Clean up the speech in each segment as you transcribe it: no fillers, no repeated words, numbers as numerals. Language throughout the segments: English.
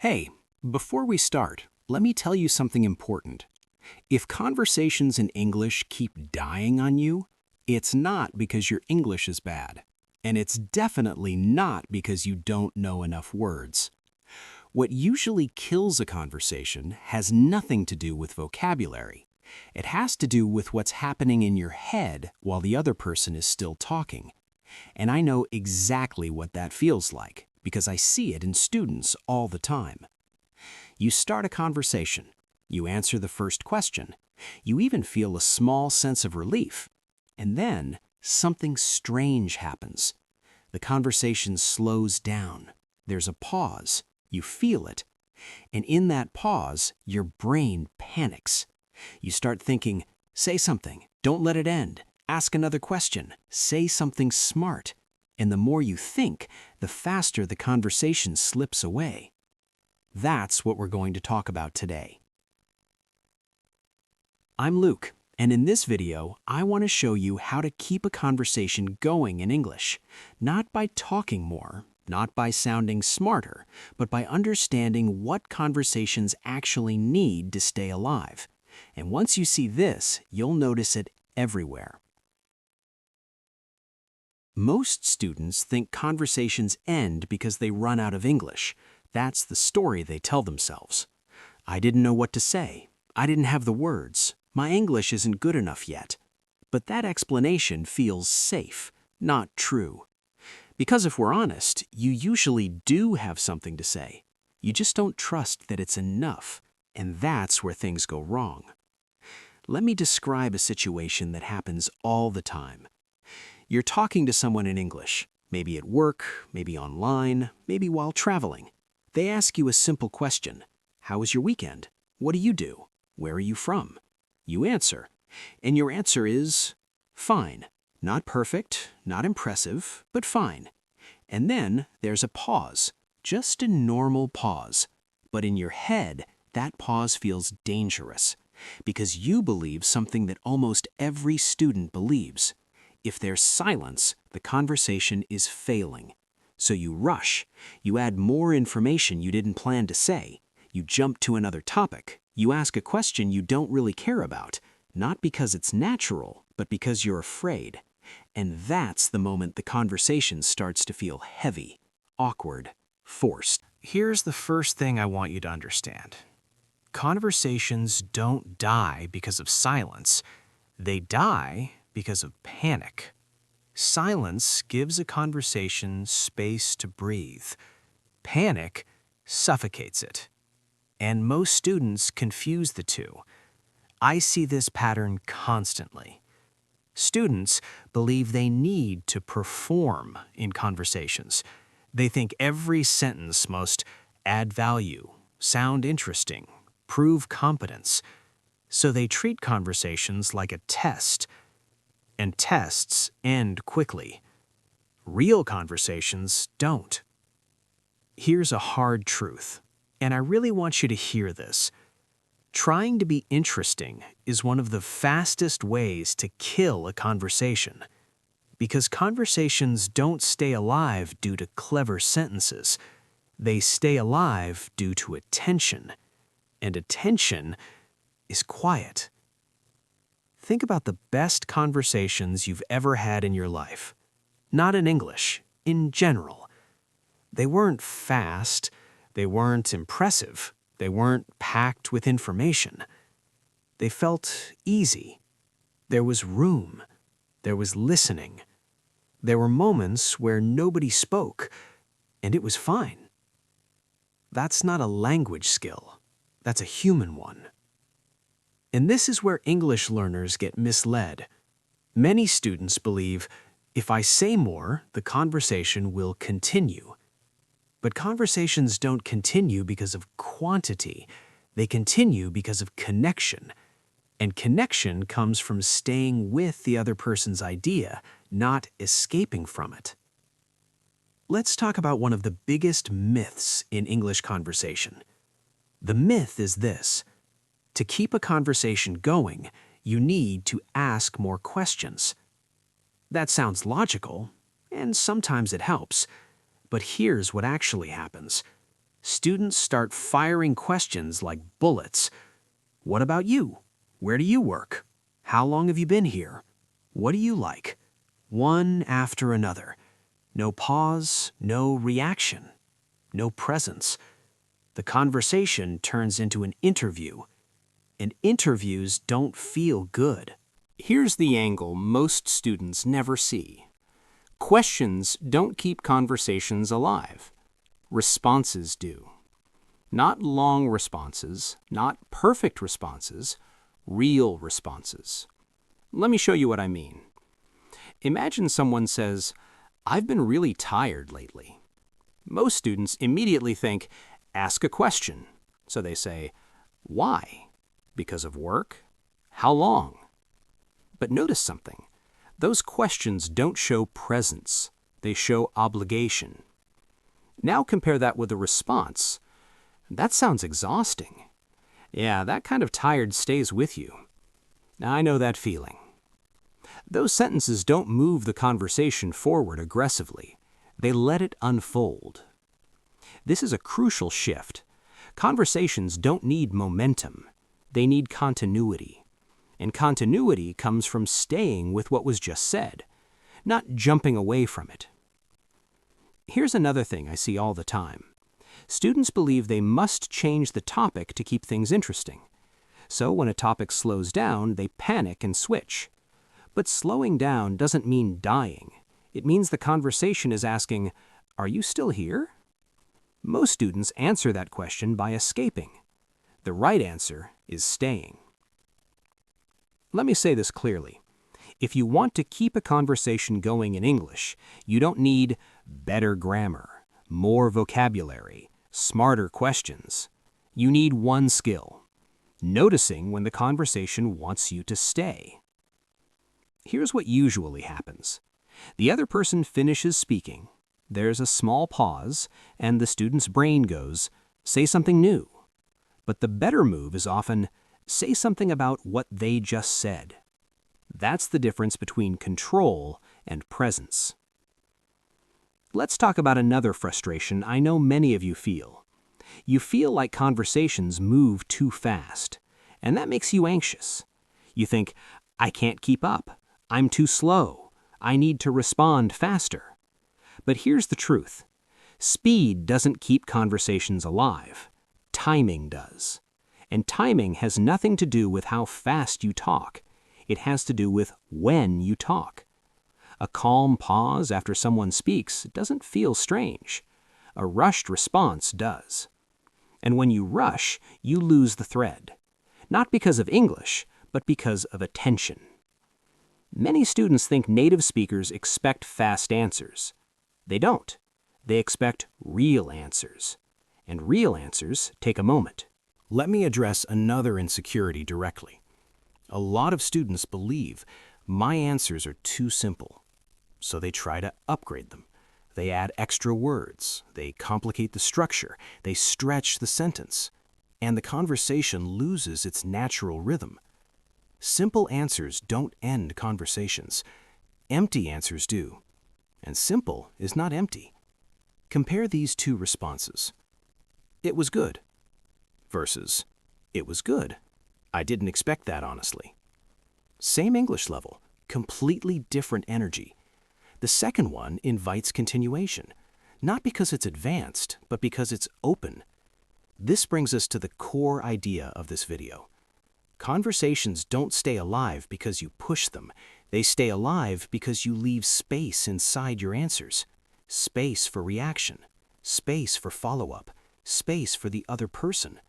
Hey, before we start, let me tell you something important. If conversations in English keep dying on you, it's not because your English is bad. And it's definitely not because you don't know enough words. What usually kills a conversation has nothing to do with vocabulary. It has to do with what's happening in your head while the other person is still talking. And I know exactly what that feels like because I see it in students all the time. You start a conversation. You answer the first question. You even feel a small sense of relief. And then something strange happens. The conversation slows down. There's a pause. You feel it. And in that pause, your brain panics. You start thinking, say something, don't let it end. Ask another question, say something smart. And the more you think, the faster the conversation slips away. That's what we're going to talk about today. I'm Luke, and in this video, I want to show you how to keep a conversation going in English, not by talking more, not by sounding smarter, but by understanding what conversations actually need to stay alive. And once you see this, you'll notice it everywhere. Most students think conversations end because they run out of English. That's the story they tell themselves. I didn't know what to say. I didn't have the words. My English isn't good enough yet. But that explanation feels safe, not true. Because if we're honest, you usually do have something to say. You just don't trust that it's enough, and that's where things go wrong. Let me describe a situation that happens all the time. You're talking to someone in English, maybe at work, maybe online, maybe while traveling. They ask you a simple question. How was your weekend? What do you do? Where are you from? You answer, and your answer is fine. Not perfect, not impressive, but fine. And then there's a pause, just a normal pause. But in your head, that pause feels dangerous because you believe something that almost every student believes. If there's silence, the conversation is failing. So you rush. You add more information you didn't plan to say. You jump to another topic. You ask a question you don't really care about, not because it's natural, but because you're afraid. And that's the moment the conversation starts to feel heavy, awkward, forced. Here's the first thing I want you to understand. Conversations don't die because of silence. They die because of panic. Silence gives a conversation space to breathe. Panic suffocates it. And most students confuse the two. I see this pattern constantly. Students believe they need to perform in conversations. They think every sentence must add value, sound interesting, prove competence. So they treat conversations like a test, and tests end quickly. Real conversations don't. Here's a hard truth, and I really want you to hear this. Trying to be interesting is one of the fastest ways to kill a conversation. Because conversations don't stay alive due to clever sentences. They stay alive due to attention. And attention is quiet. Think about the best conversations you've ever had in your life. Not in English, in general. They weren't fast, they weren't impressive, they weren't packed with information. They felt easy. There was room. There was listening. There were moments where nobody spoke, and it was fine. That's not a language skill. That's a human one. And this is where English learners get misled. Many students believe, if I say more, the conversation will continue. But conversations don't continue because of quantity. They continue because of connection. And connection comes from staying with the other person's idea, not escaping from it. Let's talk about one of the biggest myths in English conversation. The myth is this. To keep a conversation going, you need to ask more questions. That sounds logical, and sometimes it helps. But here's what actually happens. Students start firing questions like bullets. What about you? Where do you work? How long have you been here? What do you like? One after another. No pause, no reaction, no presence. The conversation turns into an interview, and interviews don't feel good. Here's the angle most students never see. Questions don't keep conversations alive. Responses do. Not long responses, not perfect responses, real responses. Let me show you what I mean. Imagine someone says, "I've been really tired lately." Most students immediately think, ask a question. So they say, why? Because of work? How long? But notice something. Those questions don't show presence. They show obligation. Now compare that with a response. That sounds exhausting. Yeah, that kind of tired stays with you. I know that feeling. Those sentences don't move the conversation forward aggressively. They let it unfold. This is a crucial shift. Conversations don't need momentum. They need continuity. And continuity comes from staying with what was just said, not jumping away from it. Here's another thing I see all the time. Students believe they must change the topic to keep things interesting. So when a topic slows down, they panic and switch. But slowing down doesn't mean dying. It means the conversation is asking, "Are you still here?" Most students answer that question by escaping. The right answer is staying. Let me say this clearly. If you want to keep a conversation going in English, you don't need better grammar, more vocabulary, smarter questions. You need one skill: noticing when the conversation wants you to stay. Here's what usually happens. The other person finishes speaking, there's a small pause, and the student's brain goes, "Say something new." But the better move is often, "Say something about what they just said." That's the difference between control and presence. Let's talk about another frustration I know many of you feel. You feel like conversations move too fast, and that makes you anxious. You think, "I can't keep up. I'm too slow. I need to respond faster." But here's the truth. Speed doesn't keep conversations alive. Timing does. And timing has nothing to do with how fast you talk. It has to do with when you talk. A calm pause after someone speaks doesn't feel strange. A rushed response does. And when you rush, you lose the thread. Not because of English, but because of attention. Many students think native speakers expect fast answers. They don't. They expect real answers. And real answers take a moment. Let me address another insecurity directly. A lot of students believe my answers are too simple, so they try to upgrade them. They add extra words, they complicate the structure, they stretch the sentence, and the conversation loses its natural rhythm. Simple answers don't end conversations. Empty answers do. And simple is not empty. Compare these two responses. "It was good," versus "It was good. I didn't expect that, honestly." Same English level, completely different energy. The second one invites continuation, not because it's advanced, but because it's open. This brings us to the core idea of this video. Conversations don't stay alive because you push them. They stay alive because you leave space inside your answers. Space for reaction, space for follow-up, space for the other person.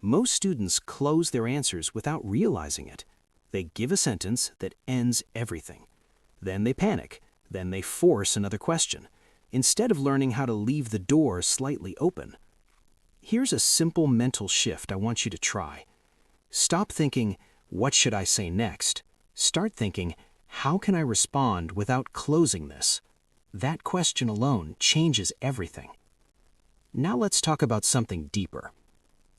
Most students close their answers without realizing it. They give a sentence that ends everything. Then they panic. Then they force another question, instead of learning how to leave the door slightly open. Here's a simple mental shift I want you to try. Stop thinking, "What should I say next?" Start thinking, "How can I respond without closing this?" That question alone changes everything. Now let's talk about something deeper.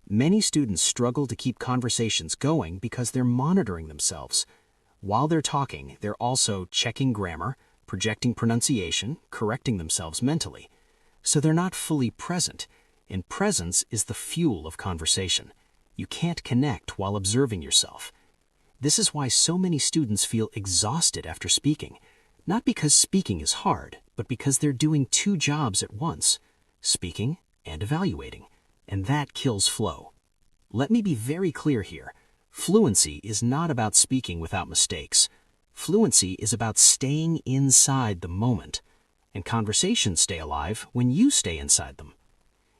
Many students struggle to keep conversations going because they're monitoring themselves. While they're talking, they're also checking grammar, projecting pronunciation, correcting themselves mentally. So they're not fully present, and presence is the fuel of conversation. You can't connect while observing yourself. This is why so many students feel exhausted after speaking, not because speaking is hard, but because they're doing two jobs at once, speaking and evaluating, and that kills flow. Let me be very clear here. Fluency is not about speaking without mistakes. Fluency is about staying inside the moment, and conversations stay alive when you stay inside them.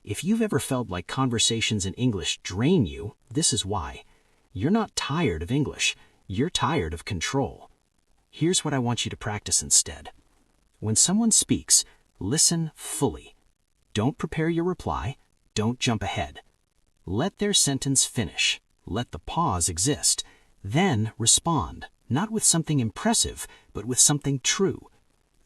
If you've ever felt like conversations in English drain you, this is why. You're not tired of English, you're tired of control. Here's what I want you to practice instead. When someone speaks, listen fully. Don't prepare your reply, don't jump ahead. Let their sentence finish, let the pause exist, then respond, not with something impressive, but with something true.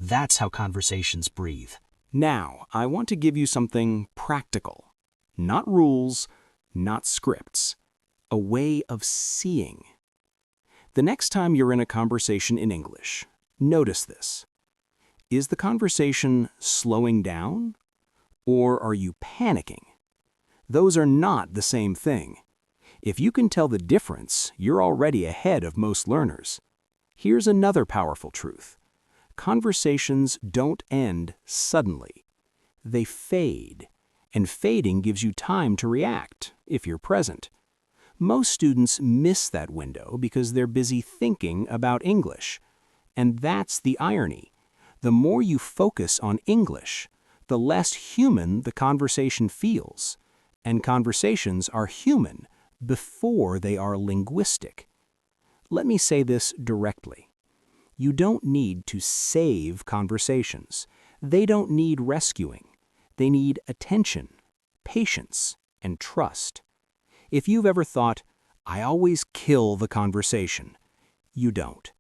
That's how conversations breathe. Now, I want to give you something practical. Not rules, not scripts. A way of seeing. The next time you're in a conversation in English, notice this. Is the conversation slowing down? Or are you panicking? Those are not the same thing. If you can tell the difference, you're already ahead of most learners. Here's another powerful truth. Conversations don't end suddenly. They fade, and fading gives you time to react, if you're present. Most students miss that window because they're busy thinking about English. And that's the irony. The more you focus on English, the less human the conversation feels. And conversations are human before they are linguistic. Let me say this directly. You don't need to save conversations. They don't need rescuing. They need attention, patience, and trust. If you've ever thought, I always kill the conversation, you don't.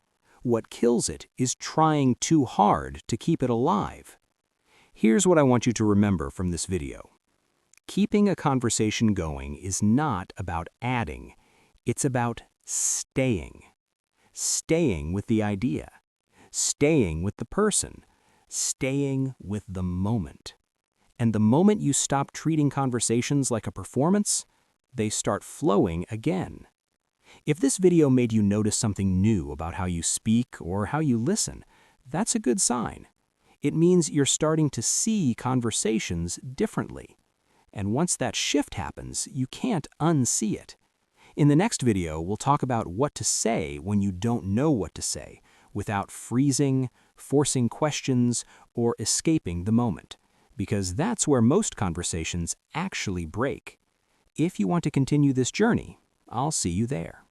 What kills it is trying too hard to keep it alive. Here's what I want you to remember from this video. Keeping a conversation going is not about adding. It's about staying. Staying with the idea. Staying with the person. Staying with the moment. And the moment you stop treating conversations like a performance, they start flowing again. If this video made you notice something new about how you speak or how you listen, that's a good sign. It means you're starting to see conversations differently. And once that shift happens, you can't unsee it. In the next video, we'll talk about what to say when you don't know what to say, without freezing, forcing questions, or escaping the moment. Because that's where most conversations actually break. If you want to continue this journey, I'll see you there.